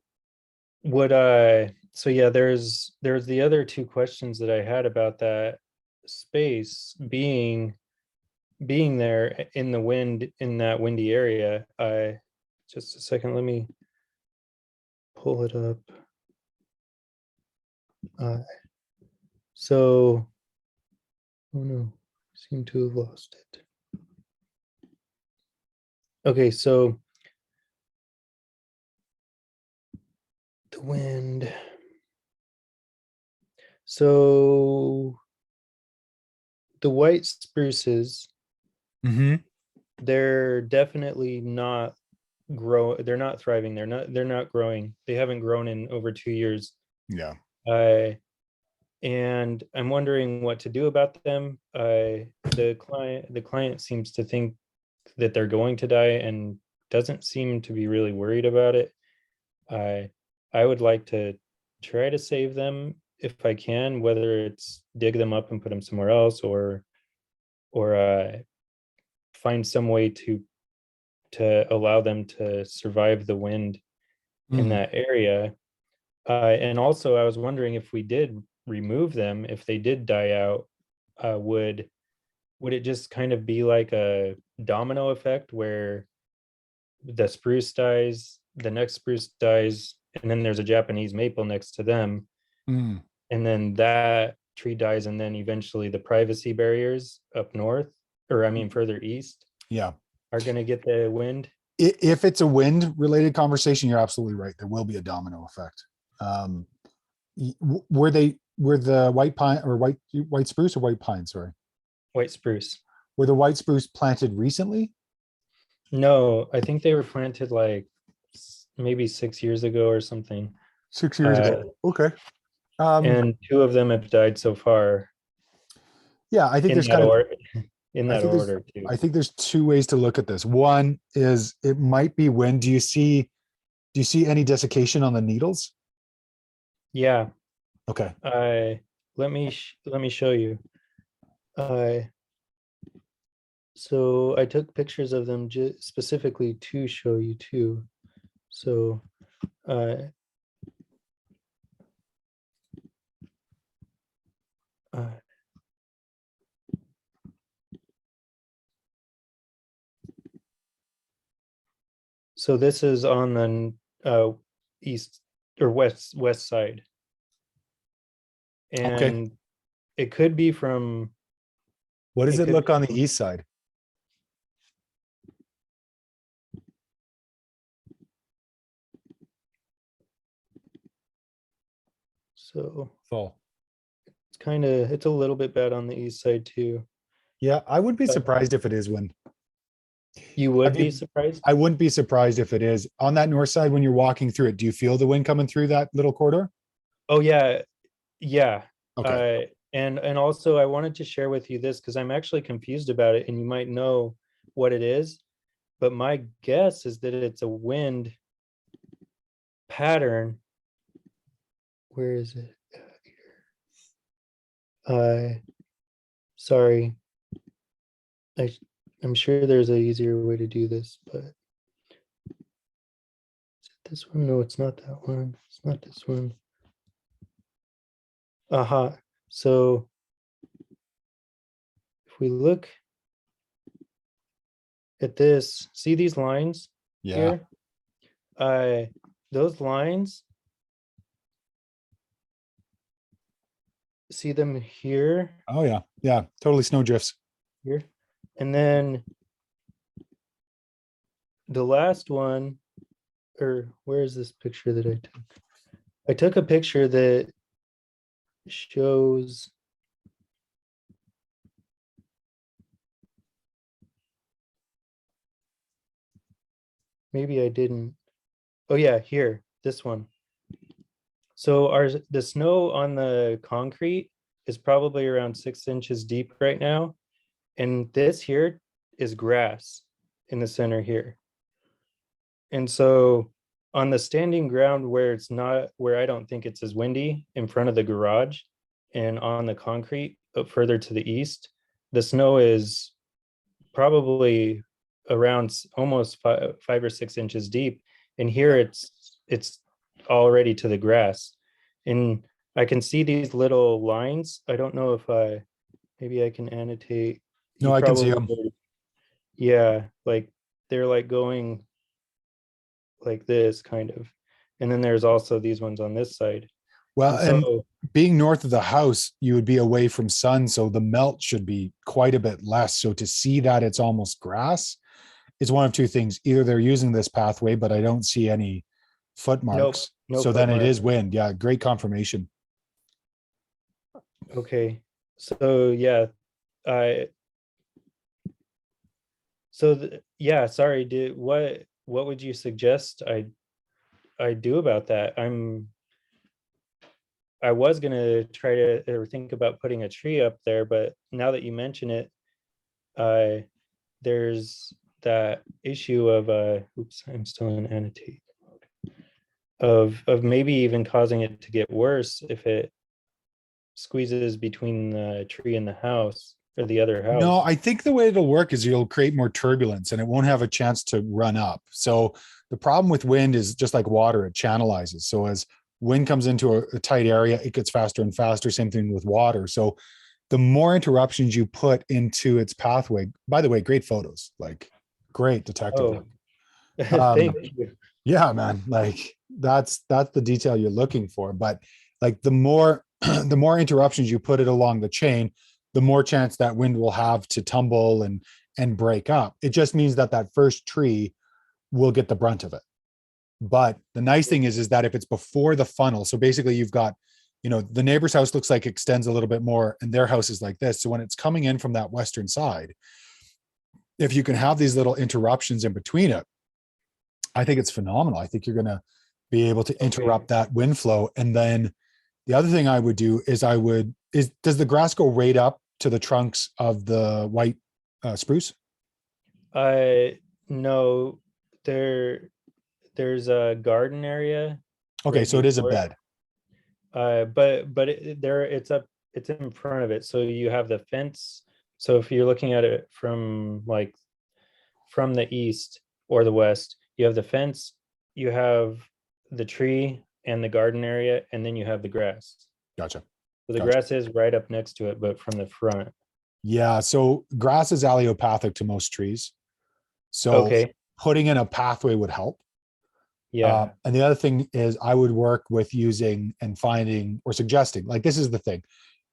what I so yeah, there's the other two questions that I had about that space being there in the wind, in that windy area. I Just a second, let me pull it up. Uh, so oh no, I seem to have lost it. Okay, so the wind. So the white spruces, Mhm. they're definitely not they're not thriving. They're not growing. They haven't grown in over 2 years. Yeah. Uh and I'm wondering what to do about them. The client seems to think that they're going to die and doesn't seem to be really worried about it. I I would like to try to save them if I can, whether it's dig them up and put them somewhere else, or find some way to allow them to survive the wind in Mhm. that area. And also, I was wondering if we did remove them, if they did die out, would would it just kind of be like a domino effect where the spruce dies, the next spruce dies, and then there's a Japanese maple next to them, Mm, and then that tree dies, and then eventually the privacy barriers up north, or I mean further east, yeah. are going to get the wind? If it's a wind related conversation, you're absolutely right. There will be a domino effect. Um, were the white pine or white spruce or white pine? Sorry, White spruce. were the white spruce planted recently? No, I think they were planted like maybe 6 years ago or something. 6 years Uh, ago. Okay. Um, and two of them have died so far yeah, I think in there's that kind of order. In I that think there's order too. I think there's two ways to look at this. One is it might be wind. Do you see any desiccation on the needles? Yeah, Okay. I let me show you. I So I took pictures of them specifically to show you too. So uh, uh, so this is on the east or west side, Okay. and it could be from What does it it could look be on the from, east side? so Fall. it's a little bit bad on the east side too. Yeah, I would be But surprised if it is wind. you Have would be you? surprised. I wouldn't be surprised if it is. On that north side, when you're walking through it, do you feel the wind coming through that little corridor? Oh yeah, yeah. Okay. Uh, and also I wanted to share with you this because I'm actually confused about it, and you might know what it is. But my guess is that it's a wind pattern. Where is it? Uh, sorry. I I'm sure there's a easier way to do this, but is it this one? No, it's not that one. It's not this one. Aha. So if we look at this, see these lines Yeah. here? Uh, those lines, see them here, Oh yeah. Yeah. Totally snow drifts. here, and then the last one, or where is this picture that I took? I took a picture that shows, maybe I didn't. Oh yeah, here, this one. So the snow on the concrete is probably around 6 inches deep right now. And this here is grass in the center here. And so on the standing ground where it's not, where I don't think it's as windy, in front of the garage and on the concrete up further to the east, the snow is probably around almost 5 or 6 inches deep. And here it's already to the grass. And I can see these little lines. I don't know if maybe I can annotate. You No, I can see probably, them. yeah, like they're like going like this kind of. And then there's also these ones on this side. Well, And and so, being north of the house, you would be away from sun, so the melt should be quite a bit less. So to see that it's almost grass is one of two things. Either they're using this pathway, but I don't see any foot nope, marks. no So then it footmark. is wind. Yeah, great confirmation. Okay. So yeah, I yeah, sorry, did what would you suggest I do about that? I was gonna try to or think about putting a tree up there, but now that you mention it, uh there's that issue of oops, I'm still in annotate of maybe even causing it to get worse if it squeezes between the tree and the house or the other No, house. I think the way it'll work is you'll create more turbulence and it won't have a chance to run up. So the problem with wind is just like water, it channelizes. So as wind comes into a tight area, it gets faster and faster. Same thing with water. So the more interruptions you put into its pathway, by the way, great photos, like great detective work. Oh, thank you. Yeah, man, like that's the detail you're looking for. But like the more the more interruptions you put it along the chain, the more chance that wind will have to tumble and break up. It just means that that first tree will get the brunt of it. But the nice thing is that if it's before the funnel, so basically you've got, the neighbor's house looks like extends a little bit more and their house is like this. So when it's coming in from that western side, if you can have these little interruptions in between it, I think it's phenomenal. I think you're going to be able to interrupt that wind flow. And then the other thing I would do is does the grass go right up to the trunks of the white spruce? No, there's a garden area Okay, right so it is a before it. bed. But it's in front of it. So you have the fence. So if you're looking at it from the east or the west, you have the fence, you have the tree and the garden area, and then you have the grass. Gotcha. So the Gotcha. grass is right up next to it, but from the front. Yeah, so grass is allelopathic to most trees. So Okay. putting in a pathway would help. Yeah. And the other thing is I would work with using and finding or suggesting, like this is the thing.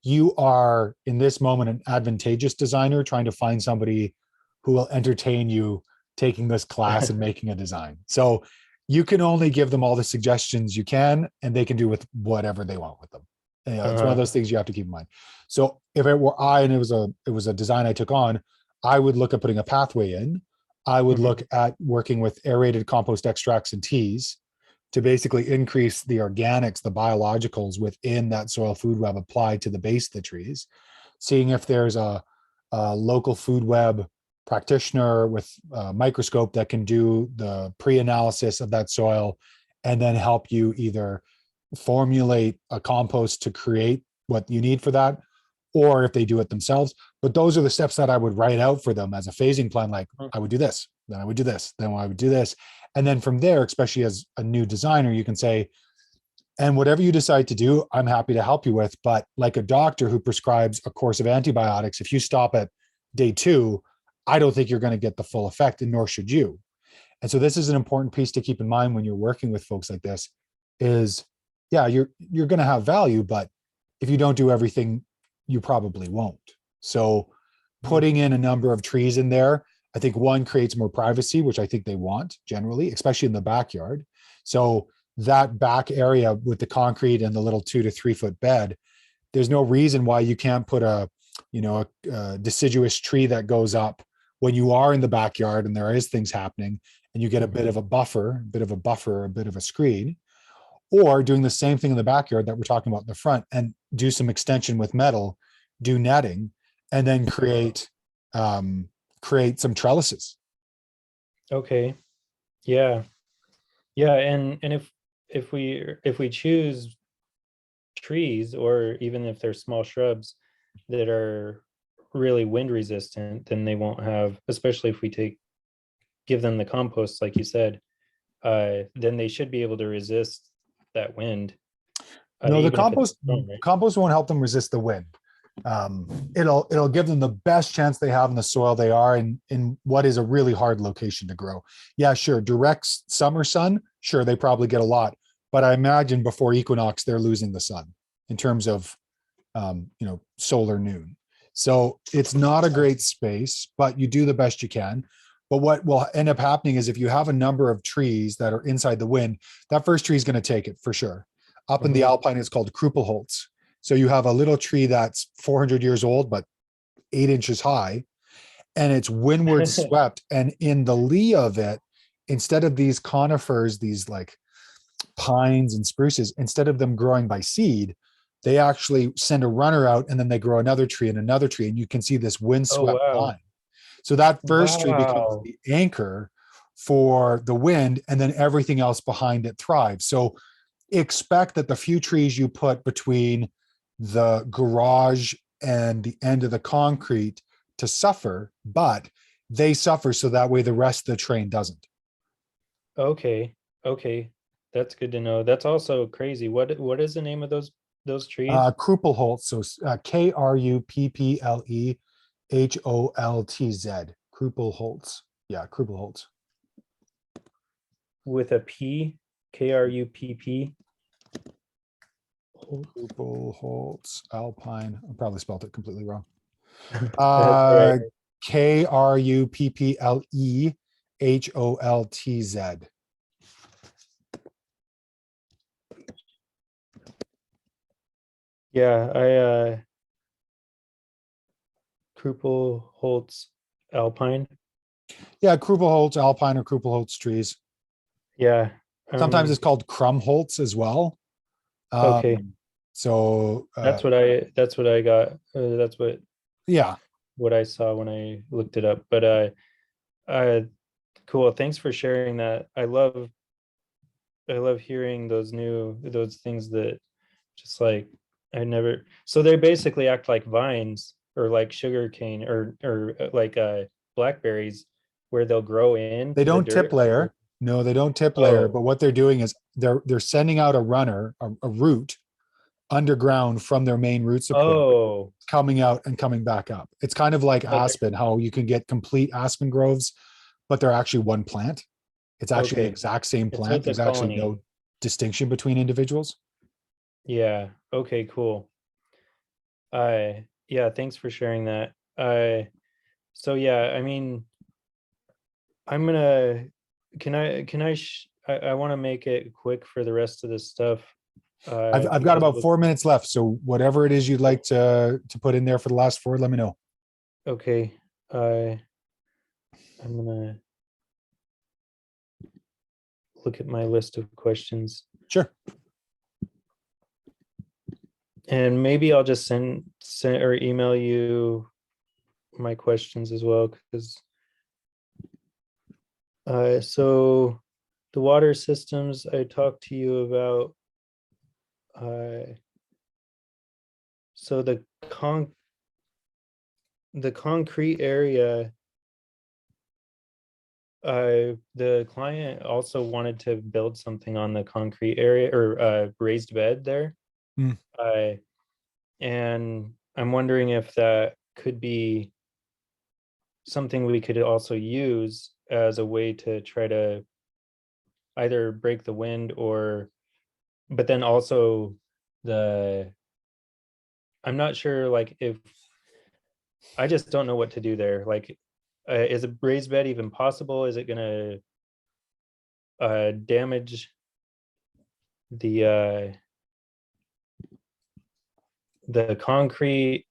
You are in this moment an advantageous designer trying to find somebody who will entertain you taking this class and making a design. So you can only give them all the suggestions you can, and they can do with whatever they want with them. It's one of those things you have to keep in mind. So if it were I and it was a design I took on, I would look at putting a pathway in. I would look at working with aerated compost extracts and teas to basically increase the organics, the biologicals within that soil food web applied to the base of the trees, seeing if there's a local food web practitioner with a microscope that can do the pre-analysis of that soil and then help you either formulate a compost to create what you need for that, or if they do it themselves. But those are the steps that I would write out for them as a phasing plan. Like I would do this, then I would do this, then I would do this. And then from there, especially as a new designer, you can say, and whatever you decide to do, I'm happy to help you with. But like a doctor who prescribes a course of antibiotics, if you stop at day 2, I don't think you're going to get the full effect, and nor should you. And so this is an important piece to keep in mind when you're working with folks like this is, yeah, you're going to have value, but if you don't do everything, you probably won't. So putting in a number of trees in there, I think one creates more privacy, which I think they want generally, especially in the backyard. So that back area with the concrete and the little 2 to 3 foot bed, there's no reason why you can't put a deciduous tree that goes up when you are in the backyard and there is things happening, and you get a bit of a buffer, a bit of a screen, or doing the same thing in the backyard that we're talking about in the front and do some extension with metal, do netting, and then create some trellises. Okay. Yeah. Yeah. And if we choose trees, or even if they're small shrubs that are really wind resistant, then they won't have, especially if we give them the compost, like you said, then they should be able to resist that wind. No, the Even if it's compost strong, right? compost won't help them resist the wind. It'll give them the best chance they have in the soil they are in what is a really hard location to grow. Yeah, sure. Direct summer sun, sure, they probably get a lot, but I imagine before equinox they're losing the sun in terms of solar noon. So it's not a great space, but you do the best you can. But what will end up happening is if you have a number of trees that are inside the wind, that first tree is going to take it for sure. Up in the Alpine, it's called Kruppelholz. So you have a little tree that's 400 years old, but 8 inches high, and it's windward swept. And in the lee of it, instead of these conifers, these like pines and spruces, instead of them growing by seed, they actually send a runner out and then they grow another tree and another tree. And you can see this Oh, windswept wow. pine. So that first tree becomes Wow. the anchor for the wind, and then everything else behind it thrives. So expect that the few trees you put between the garage and the end of the concrete to suffer, but they suffer so that way the rest of the train doesn't. Okay. Okay. That's good to know. That's also crazy. What is the name of those those trees? Kruppelholz. So Kruppleholtz. Kruppelholtz. Yeah, Kruppelholtz. With a P, Krupp. Kruppelholtz alpine. I probably spelled it completely wrong. That's all right. Kruppleholtz. Yeah, Kruppelholtz Alpine. Yeah, Kruppelholtz alpine or Kruppelholtz trees. Yeah. Sometimes it's called Krumholtz as well. Okay. So That's what I got. That's yeah, what I saw when I looked it up. But uh cool. Thanks for sharing that. I love hearing those things that just like I never, so they basically act like vines or like sugar cane or like blackberries where they'll grow they into the don't tip dirt. layer. No, they don't tip layer. Oh, But what they're doing is they're sending out a runner, a root underground from their main root support, oh, coming out and coming back up. It's kind of like like aspen, how you can get complete aspen groves, but they're actually one plant. It's actually the okay. exact same So plant. it's a There's actually colony. no distinction between individuals. Yeah. Okay, cool. I Yeah, thanks for sharing that. I So yeah, I mean, I'm gonna I want to make it quick for the rest of this stuff I've got because about 4 minutes left. So whatever it is you'd like to put in there for the last four, let me know. okay, I I'm gonna look at my list of questions Sure. and maybe I'll just send or email you my questions as well because so the water systems I talked to you about uh so the concrete area, the client also wanted to build something on the concrete area or raised bed there. Mm. Uh, and I'm wondering if that could be something we could also use as a way to try to either break the wind but then also the, I'm not sure like if, I just don't know what to do there. Like, is a raised bed even possible? Is it gonna damage the concrete?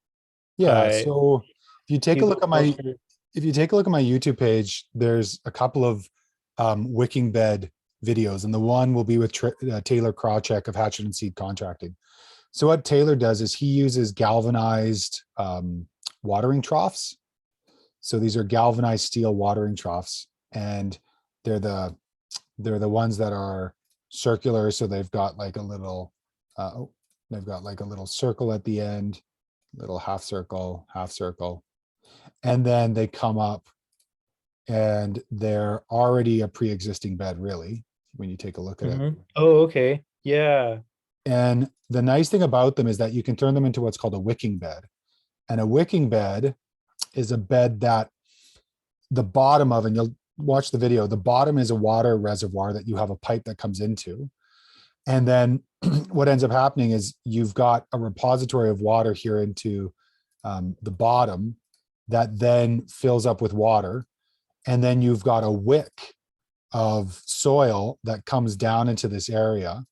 Yeah. I So if you take a Too look at my closer. if you take a look at my YouTube page, there's a couple of Wicking Bed videos, and the one will be with Taylor Krawcheck of Hatchet and Seed Contracting. So what Taylor does is he uses galvanized watering troughs. So these are galvanized steel watering troughs, and they're the ones that are circular. So they've got like a little they've got like a little circle at the end, little half circle, and then they come up and they're already a pre-existing bed, really, when you take a look at it. Oh, okay. Yeah. And the nice thing about them is that you can turn them into what's called a wicking bed. And a wicking bed is a bed that the bottom of, and you'll watch the video, the bottom is a water reservoir that you have a pipe that comes into. And then what ends up happening is you've got a repository of water here into the bottom that then fills up with water. And then you've got a wick of soil that comes down into this area.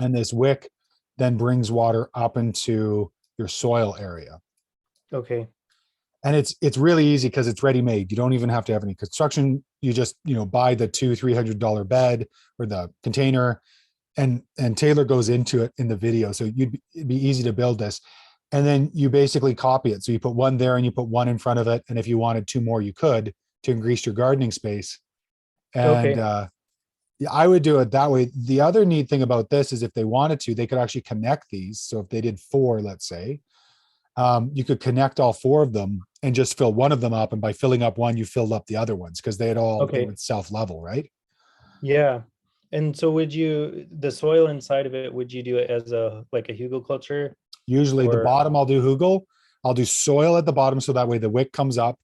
And this wick then brings water up into your soil area. Okay. And it's really easy because it's ready made. You don't even have to have any construction. You just buy the $200-300 bed or the container, and Taylor goes into it in the video. So it'd be easy to build this, and then you basically copy it. So you put one there and you put one in front of it, and if you wanted two more, you could, to increase your gardening space. And Okay. I would do it that way. The other neat thing about this is if they wanted to, they could actually connect these. So if they did four, let's say, you could connect all four of them and just fill one of them up. And by filling up one, you filled up the other ones because they Okay. would self level, right? Yeah. And so would you, the soil inside of it, would you do it as a, like a hugelkultur Usually the or? bottom, I'll do hugel. I'll do soil at the bottom so that way the wick comes up,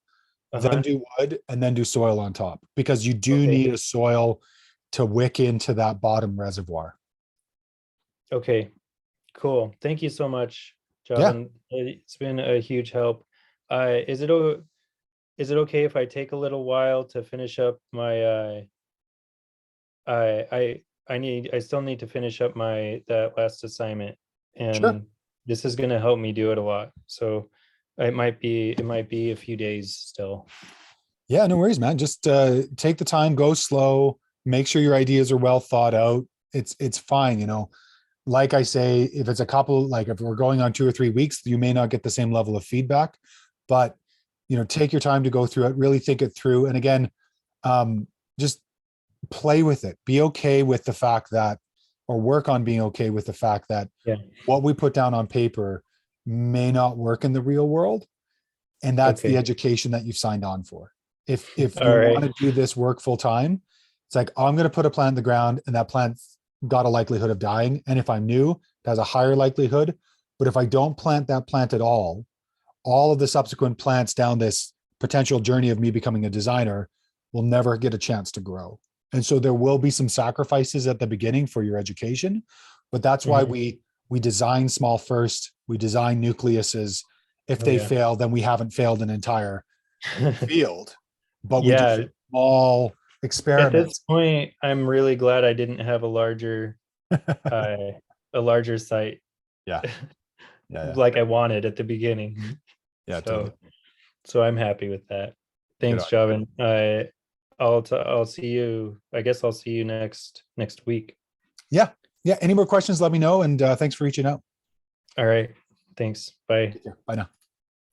then Uh-huh. do wood, and then do soil on top, because you do Okay. need a soil to wick into that bottom reservoir. Okay. Cool. Thank you so much, Yeah, Javin. It's been a huge help. Is it is it okay if I take a little while to finish up my I still need to finish up my that last assignment, sure. and this is going to help me do it a lot. So it might be a few days still. Yeah, no worries, man. Just take the time, go slow, make sure your ideas are well thought out. It's fine, you know. Like I say, if it's a couple, like if we're going on 2 or 3 weeks, you may not get the same level of feedback, but you know, take your time to go through it, really think it through. And again, just play with it. Be okay with the fact that, or work on being okay with the fact that Yeah. what we put down on paper may not work in the real world. And that's the Okay. education that you've signed on for. If All you want right. to do this work full time, it's like, I'm going to put a plant in the ground and that plant's got a likelihood of dying. And if I'm new, it has a higher likelihood. But if I don't plant that plant at all of the subsequent plants down this potential journey of me becoming a designer will never get a chance to grow. And so there will be some sacrifices at the beginning for your education, but that's why Mhm. we design small first, we design nucleuses. If Oh they yeah. fail, then we haven't failed an entire field, but we do Yeah. small At this experiments. point, I'm really glad I didn't have uh, a larger site Yeah, yeah, like I wanted at the beginning. yeah, totally. So so I'm happy with that. Good Thanks, on you. Javin. I'll see you. I guess I'll see you next week. Yeah, yeah. Any more questions, let me know. And thanks for reaching out. All right. Thanks. Bye. Take care. Bye now.